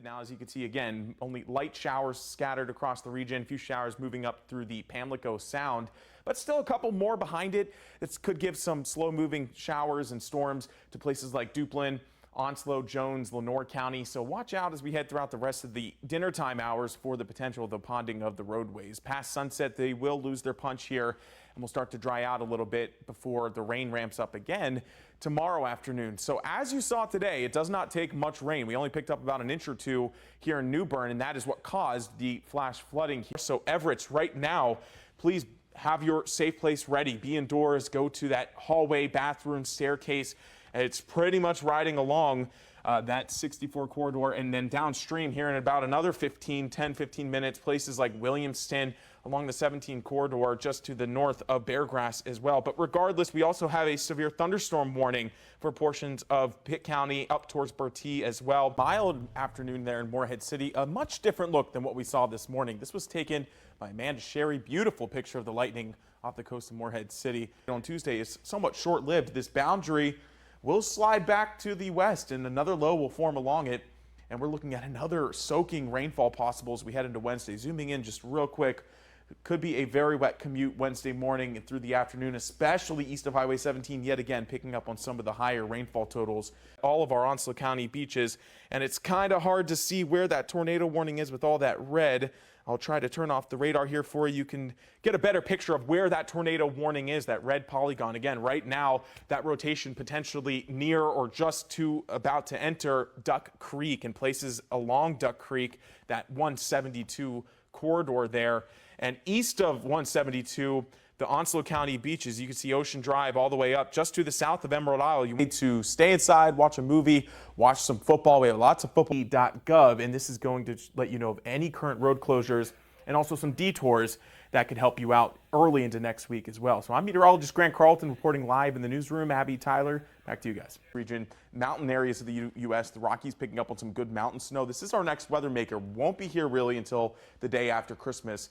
Now, as you can see, again, only light showers scattered across the region, a few showers moving up through the Pamlico Sound, but still a couple more behind it. This could give some slow-moving showers and storms to places like Duplin, Onslow, Jones, Lenoir County. So watch out as we head throughout the rest of the dinner time hours for the potential of the ponding of the roadways. Past sunset, they will lose their punch here and will start to dry out a little bit before the rain ramps up again tomorrow afternoon. So as you saw today, it does not take much rain. We only picked up about an inch or two here in New Bern, and that is what caused the flash flooding here. So Everett's right now, please have your safe place ready. Be indoors, go to that hallway, bathroom, staircase. It's pretty much riding along that 64 corridor, and then downstream here in about another 10, 15 minutes, places like Williamston along the 17 corridor just to the north of Beargrass as well. But regardless, we also have a severe thunderstorm warning for portions of Pitt County up towards Bertie as well. Mild afternoon there in Morehead City, a much different look than what we saw this morning. This was taken by Amanda Sherry. Beautiful picture of the lightning off the coast of Morehead City. On Tuesday is somewhat short-lived. This boundary will slide back to the west and another low will form along it. And we're looking at another soaking rainfall possible as we head into Wednesday. Zooming in just real quick, it could be a very wet commute Wednesday morning and through the afternoon, especially east of Highway 17, yet again picking up on some of the higher rainfall totals. All of our Onslow County beaches, and it's kind of hard to see where that tornado warning is with all that red. I'll try to turn off the radar here for you. You can get a better picture of where that tornado warning is, that red polygon. Again, right now, that rotation potentially near or just to about to enter Duck Creek and places along Duck Creek, that 172 corridor there. And east of 172, the Onslow County beaches, you can see Ocean Drive all the way up just to the south of Emerald Isle. You need to stay inside, watch a movie, watch some football. We have lots of football.gov, and this is going to let you know of any current road closures and also some detours that could help you out early into next week as well. So I'm meteorologist Grant Carlton reporting live in the newsroom. Abby, Tyler, back to you guys. Region, mountain areas of the U.S., the Rockies picking up on some good mountain snow. This is our next weather maker. Won't be here really until the day after Christmas.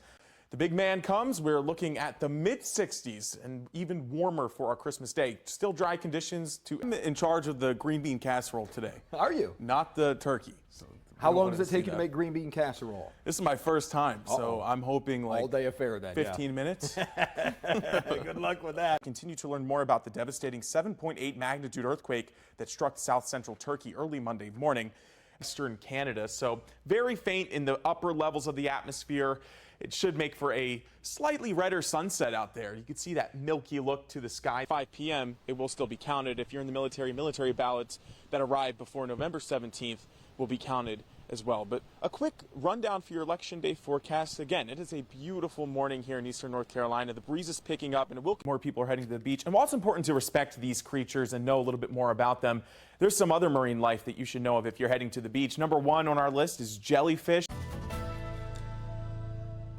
The big man comes. We're looking at the mid-60s and even warmer for our Christmas day. Still dry conditions. I'm in charge of the green bean casserole today. Are you? Not the turkey. So how long does it take you to make green bean casserole? This is my first time, so I'm hoping like all-day affair then. 15 minutes. Good luck with that. Continue to learn more about the devastating 7.8 magnitude earthquake that struck south-central Turkey early Monday morning. Eastern Canada, so very faint in the upper levels of the atmosphere. It should make for a slightly redder sunset out there. You can see that milky look to the sky. 5 p.m. it will still be counted. If you're in the military ballots that arrive before November 17th will be counted as well. But a quick rundown for your Election Day forecast. Again, it is a beautiful morning here in eastern North Carolina. The breeze is picking up and more people are heading to the beach. And while it's important to respect these creatures and know a little bit more about them, there's some other marine life that you should know of if you're heading to the beach. Number one on our list is jellyfish.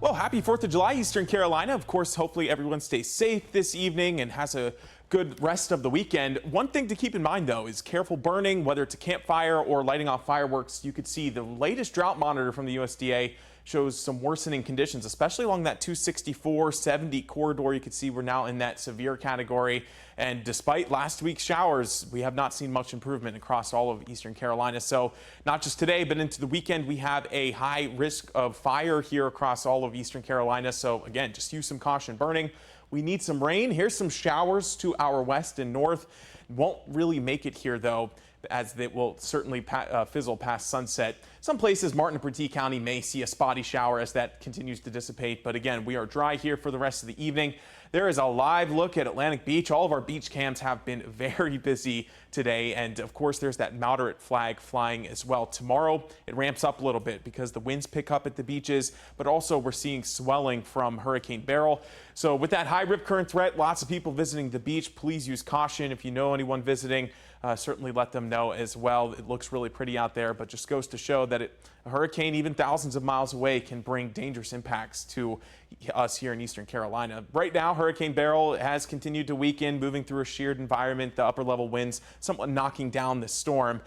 Well, happy 4th of July, Eastern Carolina. Of course, hopefully everyone stays safe this evening and has a good rest of the weekend. One thing to keep in mind, though, is careful burning, whether it's a campfire or lighting off fireworks. You could see the latest drought monitor from the USDA shows some worsening conditions, especially along that 264-70 corridor. You can see we're now in that severe category. And despite last week's showers, we have not seen much improvement across all of Eastern Carolina. So not just today, but into the weekend, we have a high risk of fire here across all of Eastern Carolina. So again, just use some caution burning. We need some rain. Here's some showers to our west and north. Won't really make it here, though, as they will certainly fizzle past sunset. Some places, Martin and Bertie County, may see a spotty shower as that continues to dissipate. But again, we are dry here for the rest of the evening. There is a live look at Atlantic Beach. All of our beach cams have been very busy today. And of course, there's that moderate flag flying as well. Tomorrow, it ramps up a little bit because the winds pick up at the beaches, but also we're seeing swelling from Hurricane Beryl. So with that high rip current threat, lots of people visiting the beach. Please use caution. If you know anyone visiting, certainly let them know as well. It looks really pretty out there, but just goes to show that a hurricane, even thousands of miles away, can bring dangerous impacts to us here in Eastern Carolina. Right now, Hurricane Beryl has continued to weaken, moving through a sheared environment. The upper level winds somewhat knocking down the storm,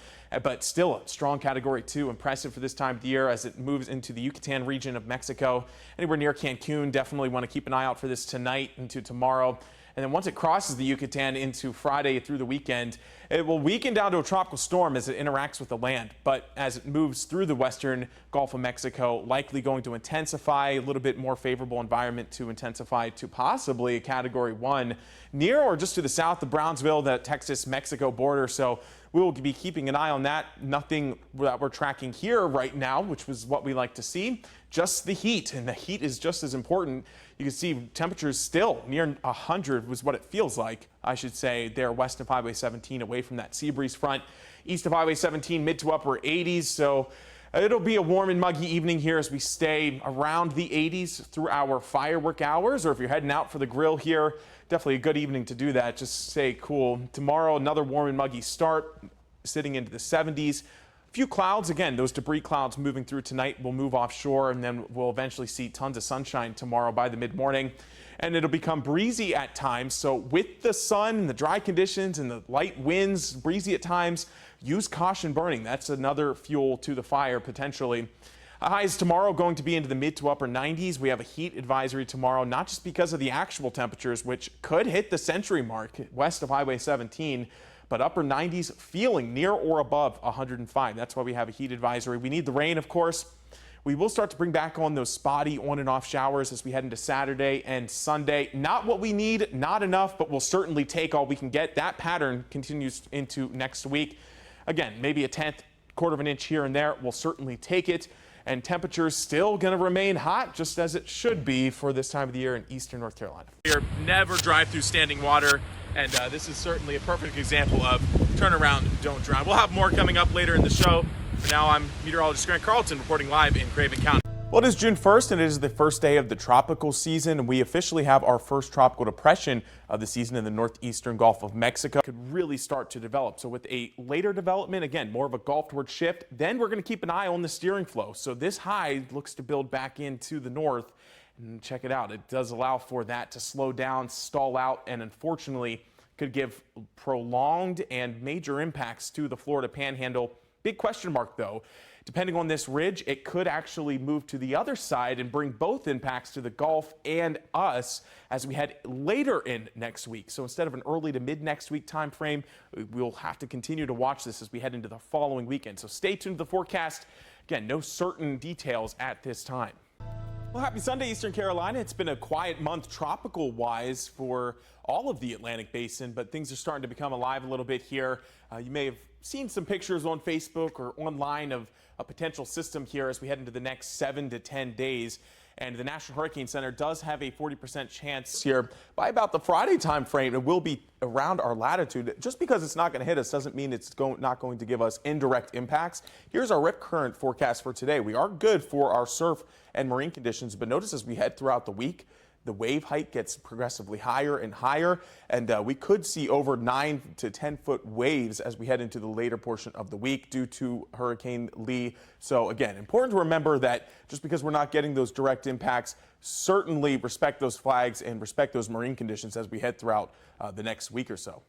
but still a strong Category 2. Impressive for this time of the year as it moves into the Yucatan region of Mexico. Anywhere near Cancun, definitely want to keep an eye out for this tonight into tomorrow. And then once it crosses the Yucatan into Friday through the weekend, it will weaken down to a tropical storm as it interacts with the land. But as it moves through the western Gulf of Mexico, likely going to intensify, a little bit more favorable environment to intensify to possibly a Category 1 near or just to the south of Brownsville, the Texas-Mexico border. So we will be keeping an eye on that. Nothing that we're tracking here right now, which was what we like to see. Just the heat, and the heat is just as important. You can see temperatures still near 100 was what it feels like, I should say, there west of Highway 17 away from that sea breeze front. East of Highway 17, mid to upper 80s. So it'll be a warm and muggy evening here as we stay around the 80s through our firework hours, or if you're heading out for the grill here, definitely a good evening to do that. Just stay cool. Tomorrow, another warm and muggy start, sitting into the 70s. A few clouds, again, those debris clouds moving through tonight will move offshore, and then we'll eventually see tons of sunshine tomorrow by the mid-morning. And it'll become breezy at times. So with the sun and the dry conditions and the light winds, breezy at times, use caution burning. That's another fuel to the fire potentially. Highs tomorrow going to be into the mid to upper 90s. We have a heat advisory tomorrow, not just because of the actual temperatures, which could hit the century mark west of Highway 17, but upper 90s feeling near or above 105. That's why we have a heat advisory. We need the rain, of course. We will start to bring back on those spotty on and off showers as we head into Saturday and Sunday. Not what we need, not enough, but we'll certainly take all we can get. That pattern continues into next week. Again, maybe a tenth, quarter of an inch here and there. We'll certainly take it. And temperatures still going to remain hot, just as it should be for this time of the year in eastern North Carolina. Never drive through standing water, and this is certainly a perfect example of turn around, don't drown. We'll have more coming up later in the show. For now, I'm meteorologist Grant Carlton reporting live in Craven County. Well, it is June 1st, and it is the first day of the tropical season. We officially have our first tropical depression of the season in the northeastern Gulf of Mexico. It could really start to develop. So with a later development, again, more of a Gulftward shift, then we're going to keep an eye on the steering flow. So this high looks to build back into the north. And check it out. It does allow for that to slow down, stall out, and unfortunately could give prolonged and major impacts to the Florida Panhandle. Big question mark, though. Depending on this ridge, it could actually move to the other side and bring both impacts to the Gulf and us as we head later in next week. So instead of an early to mid next week time frame, we'll have to continue to watch this as we head into the following weekend. So stay tuned to the forecast. Again, no certain details at this time. Well, happy Sunday, Eastern Carolina. It's been a quiet month tropical-wise for all of the Atlantic Basin, but things are starting to become alive a little bit here. You may have seen some pictures on Facebook or online of a potential system here as we head into the next 7 to 10 days. And the National Hurricane Center does have a 40% chance here by about the Friday time frame. It will be around our latitude. Just because it's not going to hit us doesn't mean it's not going to give us indirect impacts. Here's our rip current forecast for today. We are good for our surf and marine conditions, but notice as we head throughout the week, the wave height gets progressively higher and higher, and we could see over 9 to 10 foot waves as we head into the later portion of the week due to Hurricane Lee. So again, important to remember that just because we're not getting those direct impacts, certainly respect those flags and respect those marine conditions as we head throughout the next week or so.